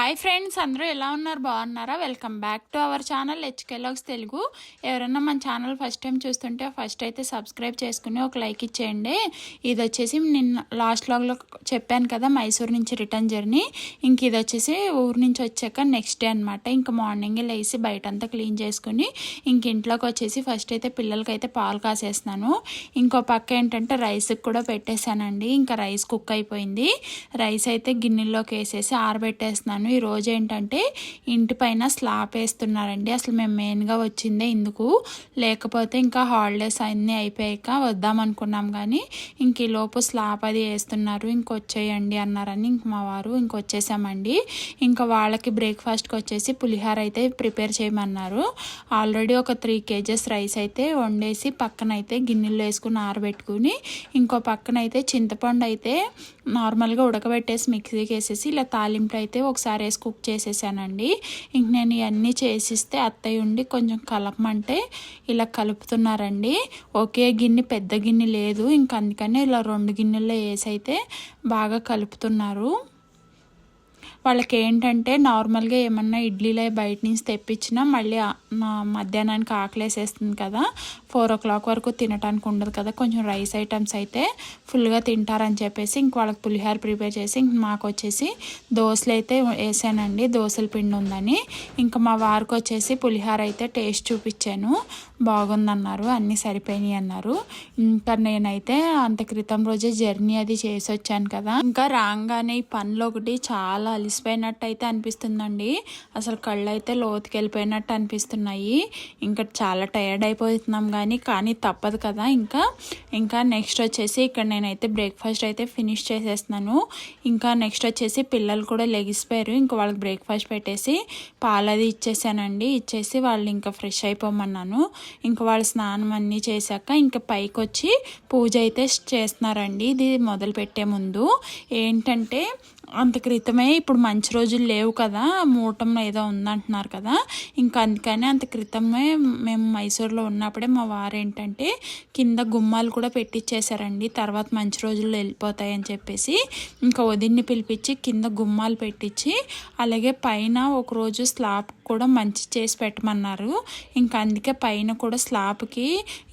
Hi friends, అందరూ ఎలా ఉన్నారు? బాగున్నారా? Welcome back to our channel హెచ్కేలాగ్స్ తెలుగు. ఎవరన్నా మన ఛానల్ ఫస్ట్ టైం చూస్తుంటే ఫస్ట్ అయితే సబ్స్క్రైబ్ చేసుకుని ఒక లైక్ ఇచ్చేయండి. ఇది వచ్చేసి నిన్న లాస్ట్ వ్లాగ్లో చెప్పాను కదా, మైసూర్ నుంచి రిటర్న్ జర్నీ. ఇంక ఇది వచ్చేసి ఊరు నుంచి వచ్చాక నెక్స్ట్ డే అనమాట. ఇంక మార్నింగే లేచి బయటంతా క్లీన్ చేసుకుని ఇంక ఇంట్లోకి వచ్చేసి ఫస్ట్ అయితే పిల్లలకి అయితే పాలు కాసేస్తున్నాను. ఇంకో పక్క ఏంటంటే రైస్కి కూడా పెట్టేశానండి. ఇంకా రైస్ కుక్ అయిపోయింది. రైస్ అయితే గిన్నెల్లోకి వేసేసి ఆరబెట్టేస్తున్నాను. ఈరోజు ఏంటంటే ఇంటి పైన స్లాబ్ వేస్తున్నారండి. అసలు మేము మెయిన్గా వచ్చిందే ఇందుకు, లేకపోతే ఇంకా హాలిడేస్ అన్నీ అయిపోయాక వద్దామనుకున్నాం కానీ ఇంక ఈ లోపు స్లాబ్ అది వేస్తున్నారు, ఇంకొచ్చేయండి అన్నారని ఇంక మా వారు ఇంకొచ్చేసామండి. ఇంకా వాళ్ళకి బ్రేక్ఫాస్ట్కి వచ్చేసి పులిహోర అయితే ప్రిపేర్ చేయమన్నారు. ఆల్రెడీ ఒక 3 kgs రైస్ అయితే వండేసి పక్కన అయితే గిన్నెల్లో వేసుకుని ఆరబెట్టుకుని, ఇంకో పక్కన అయితే చింతపండు అయితే నార్మల్గా ఉడకబెట్టేసి మిక్సీకి వేసేసి ఇలా తాలింపు అయితే ఒకసారి వేసి కుక్ చేసేసానండి. ఇంక నేను ఇవన్నీ చేసిస్తే అత్తయ్య ఉండి కొంచెం కలపమంటే ఇలా కలుపుతున్నారండి. ఒకే గిన్నె పెద్ద గిన్నె లేదు, ఇంక అందుకని ఇలా 2 గిన్నెల్లో వేసి అయితే బాగా కలుపుతున్నారు. వాళ్ళకి ఏంటంటే నార్మల్గా ఏమన్నా ఇడ్లీలే బయట నుంచి తెప్పించినా మళ్ళీ మధ్యాహ్నానికి ఆకలేసేస్తుంది కదా, 4 o'clock వరకు తినడానికి ఉండదు కదా, కొంచెం రైస్ ఐటమ్స్ అయితే ఫుల్గా తింటారని చెప్పేసి ఇంక వాళ్ళకి పులిహోర ప్రిపేర్ చేసి ఇంక మాకు వచ్చేసి దోశలు అయితే వేసానండి. దోశల పిండి ఉందని ఇంకా మా వారికి వచ్చేసి పులిహోర అయితే టేస్ట్ చూపించాను. బాగుందన్నారు, అన్నీ సరిపోయినాయి అన్నారు. ఇంకా నేనైతే అంత క్రితం రోజే జర్నీ అది చేసి వచ్చాను కదా, ఇంకా రాగానే ఈ పనులు ఒకటి చాలా అలిసిపోయినట్టు అయితే అనిపిస్తుందండి. అసలు కళ్ళు అయితే లోతుకి వెళ్ళిపోయినట్టు అనిపిస్తున్నాయి. ఇంకా చాలా టైర్డ్ అయిపోతున్నాం కానీ తప్పదు కదా. ఇంకా నెక్స్ట్ వచ్చేసి ఇక్కడ నేనైతే బ్రేక్ఫాస్ట్ అయితే ఫినిష్ చేసేస్తున్నాను. ఇంకా నెక్స్ట్ వచ్చేసి పిల్లలు కూడా లెగిసిపోయారు. ఇంకా వాళ్ళకి బ్రేక్ఫాస్ట్ పెట్టేసి పాలది ఇచ్చేసానండి. ఇచ్చేసి వాళ్ళు ఇంకా ఫ్రెష్ అయిపోమన్నాను. ఇంకా వాళ్ళు స్నానం అన్నీ చేశాక ఇంకా పైకి వచ్చి పూజ అయితే చేస్తున్నారండి. ఇది మొదలు పెట్టే ముందు ఏంటంటే అంత క్రితమే ఇప్పుడు మంచి రోజులు లేవు కదా, మూటం ఏదో ఉందంటున్నారు కదా, ఇంకా అందుకని అంత క్రితమే మేము మైసూర్లో ఉన్నప్పుడే మా వారు ఏంటంటే కింద గుమ్మాలు కూడా పెట్టించేశారండి. తర్వాత మంచి రోజుల్లో వెళ్ళిపోతాయని చెప్పేసి ఇంకా వదిన్ని పిలిపించి కింద గుమ్మాలు పెట్టించి అలాగే పైన ఒకరోజు స్లాబ్ కూడా మంచి చేసి పెట్టమన్నారు. ఇంకా అందుకే పైన కూడా స్లాబ్కి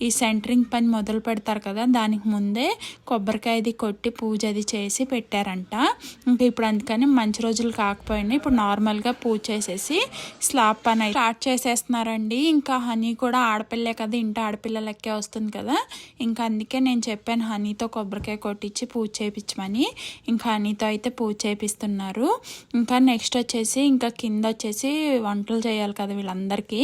ఈ సెంటరింగ్ పని మొదలు పెడతారు కదా, దానికి ముందే కొబ్బరికాయది కొట్టి పూజ అది చేసి పెట్టారంట. ఇంకా ఇప్పుడు అందుకని మంచి రోజులు కాకపోయినా ఇప్పుడు నార్మల్గా పూజ చేసేసి స్లాబ్ పని స్టార్ట్ చేసేస్తున్నారండి. ఇంకా హనీ కూడా ఆడపిల్లే కదా, ఇంటి ఆడపిల్లలకే వస్తుంది కదా, ఇంకా అందుకే నేను చెప్పాను హనీతో కొబ్బరికాయ కొట్టించి పూజ చేయించమని. ఇంకా హనీతో అయితే పూజ చేపిస్తున్నారు. ఇంకా నెక్స్ట్ వచ్చేసి ఇంకా కింద వచ్చేసి వంటలు చేయాలి కదా వీళ్ళందరికీ.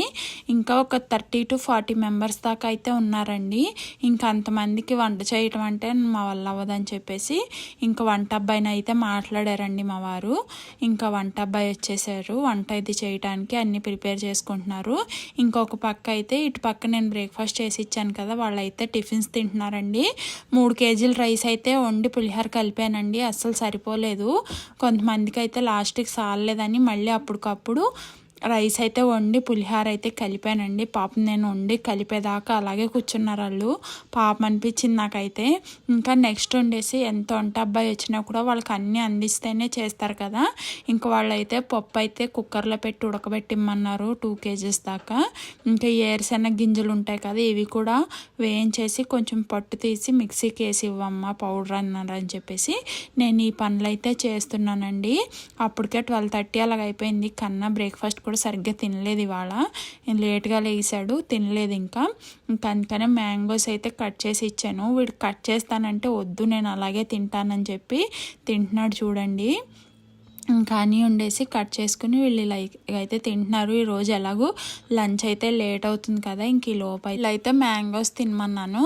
ఇంకా ఒక 30 to 40 members దాకా అయితే ఉన్నారండి. ఇంకా అంతమందికి వంట చేయటం అంటే మా వల్ల అవ్వదని చెప్పేసి ఇంకా వంట అబ్బాయిని అయితే మాట్లాడారండి మా వారు. ఇంకా వంట అబ్బాయి వచ్చేసారు, వంట ఇది చేయడానికి అన్ని ప్రిపేర్ చేసుకుంటున్నారు. ఇంకొక పక్క అయితే ఇటు పక్క నేను బ్రేక్ఫాస్ట్ చేసి ఇచ్చాను కదా, వాళ్ళైతే టిఫిన్స్ తింటున్నారండి. 3 kg రైస్ అయితే వండి పులిహోర కలిపానండి, అస్సలు సరిపోలేదు. కొంతమందికి అయితే లాస్ట్కి సాలలేదని మళ్ళీ అప్పటికప్పుడు రైస్ అయితే వండి పులిహోర అయితే కలిపానండి. పాపం నేను వండి కలిపేదాకా అలాగే కూర్చున్నారు వాళ్ళు, పాపం అనిపించింది నాకైతే. ఇంకా నెక్స్ట్ వండేసి ఎంత వంట అబ్బాయి వచ్చినా కూడా వాళ్ళకి అన్నీ అందిస్తేనే చేస్తారు కదా, ఇంకా వాళ్ళైతే పప్పు అయితే కుక్కర్లో పెట్టి ఉడకబెట్టిమ్మన్నారు 2 kgs దాకా. ఇంకా ఏరుశెనగ గింజలు ఉంటాయి కదా, ఇవి కూడా వేయించేసి కొంచెం పట్టు తీసి మిక్సీకి వేసి ఇవ్వమ్మ పౌడర్ అన్నారని చెప్పేసి నేను ఈ పనులు అయితే చేస్తున్నానండి. అప్పటికే 12:30 అలాగ అయిపోయింది. కన్నా బ్రేక్ఫాస్ట్ కూడా సరిగ్గా తినలేదు, ఇవాళ లేట్గా లేసాడు, తినలేదు. ఇంకా అందుకనే మ్యాంగోస్ అయితే కట్ చేసి ఇచ్చాను. వీడు కట్ చేస్తానంటే వద్దు నేను అలాగే తింటానని చెప్పి తింటున్నాడు చూడండి. ఇంకా అన్నీ వండేసి కట్ చేసుకుని వీళ్ళు ఇలా అయితే తింటున్నారు. ఈరోజు ఎలాగో లంచ్ అయితే లేట్ అవుతుంది కదా, ఇంక ఈ లోపు అయితే మ్యాంగోస్ తినమన్నాను.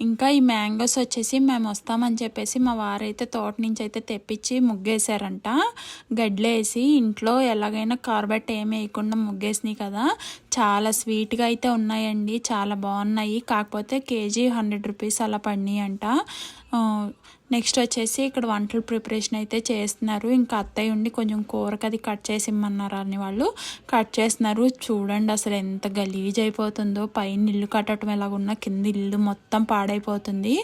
ఇంకా ఈ మ్యాంగోస్ వచ్చేసి మేము వస్తామని చెప్పేసి మా వారైతే తోట నుంచి అయితే తెప్పించి ముగ్గేశారంట. గడ్డలేసి ఇంట్లో ఎలాగైనా కార్బెట్ ఏమి వేయకుండా ముగ్గేసినాయి కదా, చాలా స్వీట్గా అయితే ఉన్నాయండి, చాలా బాగున్నాయి. కాకపోతే kg 100 rupees అలా పడినాయి అంట. నెక్స్ట్ వచ్చేసి ఇక్కడ వంటల ప్రిపరేషన్ అయితే చేస్తున్నారు. ఇంకా అత్తయ్య ఉండి కొంచెం కూరకి అది కట్ చేసి ఇమ్మన్నారు అని వాళ్ళు కట్ చేస్తున్నారు. చూడండి అసలు ఎంత గలీజ్ అయిపోతుందో. పైన ఇల్లు కట్టడం ఎలాగున్నా కింద ఇల్లు మొత్తం పాడైపోతుంది.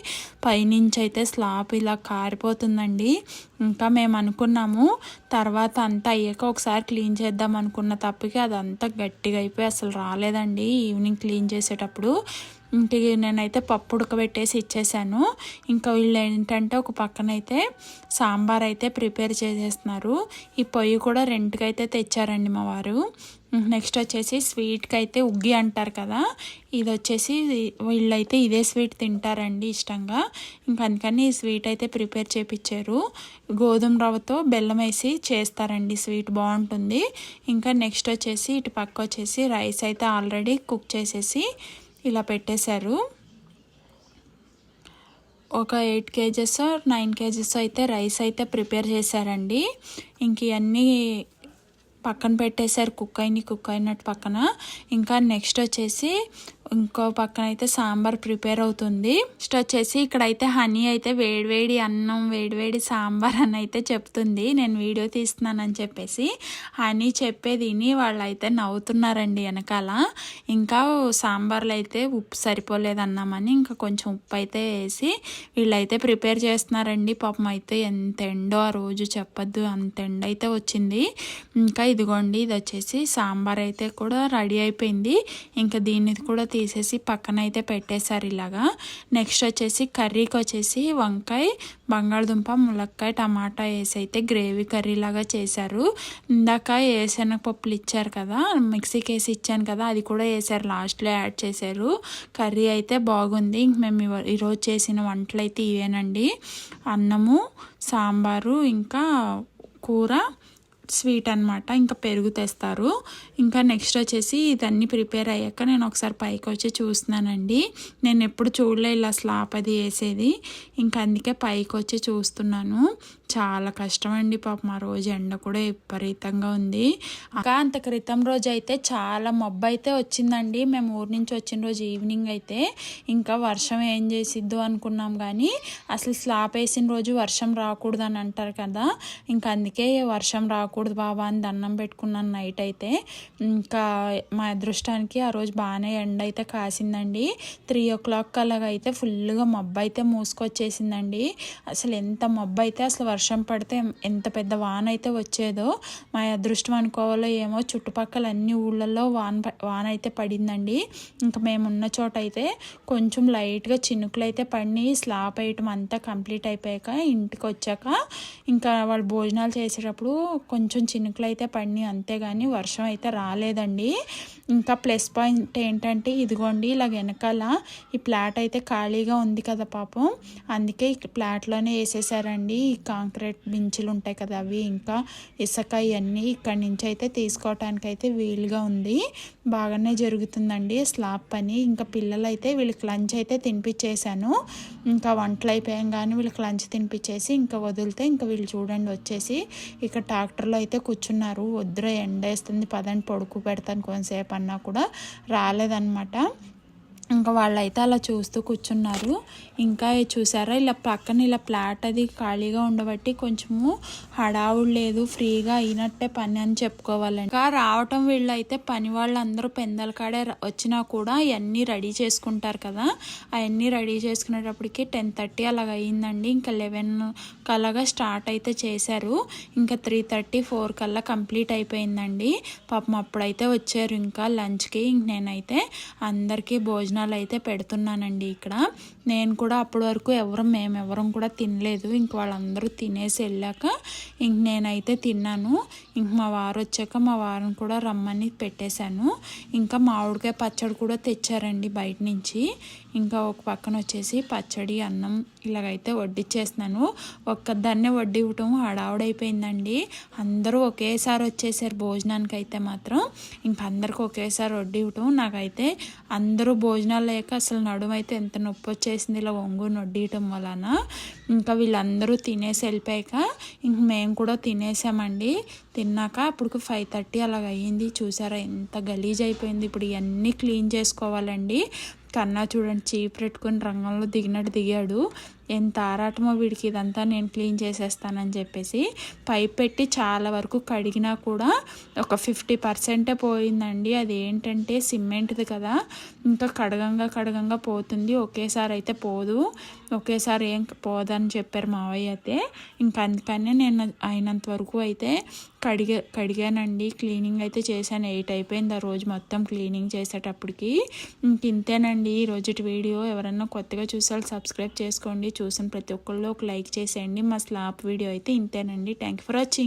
పైనుంచి అయితే స్లాబ్ ఇలా కారిపోతుందండి. ఇంకా మేము అనుకున్నాము తర్వాత అంతా అయ్యాక ఒకసారి క్లీన్ చేద్దాం అనుకున్న తప్పకి అదంతా గట్టిగా అయిపోయి అసలు రాలేదండి. ఈవినింగ్ క్లీన్ చేసేటప్పుడు ఇంటికి నేనైతే పప్పు ఉడకబెట్టేసి ఇచ్చేసాను. ఇంకా వీళ్ళు ఏంటంటే ఒక పక్కనైతే సాంబార్ అయితే ప్రిపేర్ చేసేస్తున్నారు. ఈ పొయ్యి కూడా రెంట్కి అయితే తెచ్చారండి మా వారు. నెక్స్ట్ వచ్చేసి స్వీట్కి అయితే ఉగ్గి అంటారు కదా, ఇది వచ్చేసి వీళ్ళైతే ఇదే స్వీట్ తింటారండి ఇష్టంగా. ఇంకా అందుకని ఈ స్వీట్ అయితే ప్రిపేర్ చేయించారు. గోధుమ రవ్వతో బెల్లం వేసి చేస్తారండి, స్వీట్ బాగుంటుంది. ఇంకా నెక్స్ట్ వచ్చేసి ఇటు పక్క వచ్చేసి రైస్ అయితే ఆల్రెడీ కుక్ చేసేసి ఇలా పెట్టేశారు. ఒక 8 kgs 9 kgs అయితే రైస్ అయితే ప్రిపేర్ చేశారండి. ఇంక ఇవన్నీ పక్కన పెట్టేశారు, కుక్ అయినట్టు పక్కన. ఇంకా నెక్స్ట్ వచ్చేసి ఇంకో పక్కన అయితే సాంబార్ ప్రిపేర్ అవుతుంది. నెక్స్ట్ వచ్చేసి ఇక్కడైతే హనీ అయితే వేడివేడి అన్నం వేడివేడి సాంబార్ అని అయితే చెప్తుంది. నేను వీడియో తీస్తున్నానని చెప్పేసి హనీ చెప్పేది విని వాళ్ళు అయితే నవ్వుతున్నారండి వెనకాల. ఇంకా సాంబార్లో అయితే ఉప్పు సరిపోలేదు అన్నామని ఇంకా కొంచెం ఉప్పు అయితే వేసి వీళ్ళైతే ప్రిపేర్ చేస్తున్నారండి. పాపం అయితే ఎంత ఎండో ఆ రోజు చెప్పద్దు, అంత ఎండ అయితే వచ్చింది. ఇంకా ఇదిగోండి ఇది వచ్చేసి సాంబార్ అయితే కూడా రెడీ అయిపోయింది. ఇంకా దీన్ని కూడా తీసేసి పక్కన అయితే పెట్టేశారు ఇలాగా. నెక్స్ట్ వచ్చేసి కర్రీకి వచ్చేసి వంకాయ, బంగాళదుంప, ములక్కాయ, టమాటా వేసి అయితే గ్రేవీ కర్రీ లాగా చేశారు. ఇందాక ఏసనపప్పులు ఇచ్చారు కదా, మిక్సీకి వేసి ఇచ్చాను కదా, అది కూడా వేసారు, లాస్ట్లో యాడ్ చేశారు. కర్రీ అయితే బాగుంది. మేము ఈరోజు చేసిన వంటలు అయితే ఇవేనండి. అన్నము, సాంబారు, ఇంకా కూర, స్వీట్ అనమాట. ఇంకా పెరుగు తెస్తారు. ఇంకా నెక్స్ట్ వచ్చేసి ఇదన్నీ ప్రిపేర్ అయ్యాక నేను ఒకసారి పైకి వచ్చి చూస్తున్నానండి. నేను ఎప్పుడు చూడలే ఇలా స్లాబ్ అది వేసేది. ఇంకా అందుకే పైకి వచ్చి చూస్తున్నాను. చాలా కష్టం అండి పాపం. ఆ రోజు ఎండ కూడా విపరీతంగా ఉంది. ఇంకా అంత క్రితం రోజు అయితే చాలా మబ్బు అయితే వచ్చిందండి. మేము ఊరి నుంచి వచ్చిన రోజు ఈవినింగ్ అయితే ఇంకా వర్షం ఏం చేసిద్దు అనుకున్నాం, కానీ అసలు స్లాబ్ వేసిన రోజు వర్షం రాకూడదు అని అంటారు కదా, ఇంకా అందుకే వర్షం రాకూడదు బాబా అని దండం పెట్టుకున్నాను నైట్ అయితే. ఇంకా మా అదృష్టానికి ఆ రోజు బాగానే ఎండ అయితే కాసిందండి. 3 o'clock అలాగ అయితే ఫుల్గా మబ్బు అయితే మూసుకొచ్చేసిందండి. అసలు ఎంత మబ్బు అయితే అసలు వర్షం పడితే ఎంత పెద్ద వాన అయితే వచ్చేదో. మా అదృష్టం అనుకోవాలో ఏమో, చుట్టుపక్కల అన్ని ఊళ్ళల్లో వాన అయితే పడిందండి. ఇంకా మేమున్న చోట అయితే కొంచెం లైట్గా చినుకులు అయితే పడి స్లాబ్ వేయటం అంతా కంప్లీట్ అయిపోయాక ఇంటికి వచ్చాక ఇంకా వాళ్ళు భోజనాలు చేసేటప్పుడు కొంచెం చినుకులు అయితే పడినాయి, అంతేగాని వర్షం అయితే రాలేదండి. ఇంకా ప్లస్ పాయింట్ ఏంటంటే ఇదిగోండి ఇలా వెనకాల ఈ ప్లాట్ అయితే ఖాళీగా ఉంది కదా పాపం, అందుకే ఈ ప్లాట్లోనే వేసేసారండి. ఈ కాంక్రీట్ బించులు ఉంటాయి కదా అవి, ఇంకా ఇసుక ఇవన్నీ ఇక్కడి నుంచి అయితే తీసుకోవటానికి అయితే వీలుగా ఉంది. బాగానే జరుగుతుందండి స్లాబ్ పని. ఇంకా పిల్లలు అయితే వీళ్ళకి లంచ్ అయితే తినిపించేశాను. ఇంకా వంటలు అయిపోయాగానే వీళ్ళకి లంచ్ తినిపించేసి ఇంకా వదిలితే ఇంకా వీళ్ళు చూడండి వచ్చేసి ఇక్కడ ట్రాక్టర్లో అయితే కూర్చున్నారు. వద్దురా ఎండేస్తుంది పదండి పడుకు పెడతాను కొంతసేపు అన్నా కూడా రాలేదన్నమాట. ఇంకా వాళ్ళైతే అలా చూస్తూ కూర్చున్నారు. ఇంకా చూసారా ఇలా పక్కన ఇలా ప్లాట్ అది ఖాళీగా ఉండబట్టి కొంచెము హడావుడు లేదు, ఫ్రీగా అయినట్టే పని అని చెప్పుకోవాలండి. ఇంకా రావటం వీళ్ళు అయితే పని వాళ్ళందరూ పెందల కాడే వచ్చినా కూడా అవన్నీ రెడీ చేసుకుంటారు కదా, అవన్నీ రెడీ చేసుకునేటప్పటికి 10:30 అలాగ అయ్యిందండి. ఇంకా 11 కల్లాగా స్టార్ట్ అయితే చేశారు. ఇంకా 3:30 4 కల్లా కంప్లీట్ అయిపోయిందండి. పాపం అప్పుడైతే వచ్చారు ఇంకా లంచ్కి. నేనైతే అందరికీ భోజనాలు అయితే పెడుతున్నానండి ఇక్కడ. నేను కూడా అప్పటి వరకు మేమెవరం కూడా తినలేదు. ఇంక వాళ్ళందరూ తినేసి వెళ్ళాక ఇంక నేనైతే తిన్నాను. ఇంక మా వారు వచ్చాక మా వారిని కూడా రమ్మని పెట్టేశాను. ఇంకా మామిడికాయ పచ్చడి కూడా తెచ్చారండి బయట నుంచి. ఇంకా ఒక పక్కన వచ్చేసి పచ్చడి అన్నం ఇలాగైతే వడ్డిచ్చేస్తున్నాను. ఒక్కదాన్నే వడ్డీ ఇవ్వటం హడావుడైపోయిందండి. అందరూ ఒకేసారి వచ్చేసారు భోజనానికి అయితే మాత్రం. ఇంక అందరికి ఒకేసారి వడ్డీ ఇవ్వటం, నాకైతే అందరూ భోజనాలు లేక అసలు నడుము అయితే ఎంత నొప్పి వచ్చేసింది ఇలా ఒంగుని వడ్డీయటం వలన. ఇంకా వీళ్ళందరూ తినేసి వెళ్ళిపోయాక ఇంక మేము కూడా తినేసామండి. తిన్నాక అప్పుడు 5:30 అలాగ అయ్యింది. చూసారా ఎంత గలీజ్ అయిపోయింది. ఇప్పుడు ఇవన్నీ క్లీన్ చేసుకోవాలండి. కన్నా చూడండి చీప్ పెట్టుకొని రంగంలో దిగినట్టు దిగాడు. ఎంత ఆరాటమో వీడికి ఇదంతా నేను క్లీన్ చేసేస్తానని చెప్పేసి పైప్ పెట్టి చాలా వరకు కడిగినా కూడా ఒక 50% పోయిందండి. అది ఏంటంటే సిమెంట్ది కదా, ఇంకా కడగంగా పోతుంది, ఒకేసారి అయితే పోదు, ఒకేసారి ఏం పోదని చెప్పారు మావయ్య అయితే. ఇంకా అందుకనే నేను అయినంత వరకు అయితే కడిగానండి. క్లీనింగ్ అయితే చేశాను. 8 అయిపోయింది ఆ రోజు మొత్తం క్లీనింగ్ చేసేటప్పటికి. ఇంక ఇంతేనండి ఈ రోజుటి వీడియో. ఎవరన్నా కొత్తగా చూసారు సబ్స్క్రైబ్ చేసుకోండి. చూసిన ప్రతి ఒక్కళ్ళు ఒక లైక్ చేసేయండి. మా స్లాప్ వీడియో అయితే ఇంతేనండి. Thank you for watching.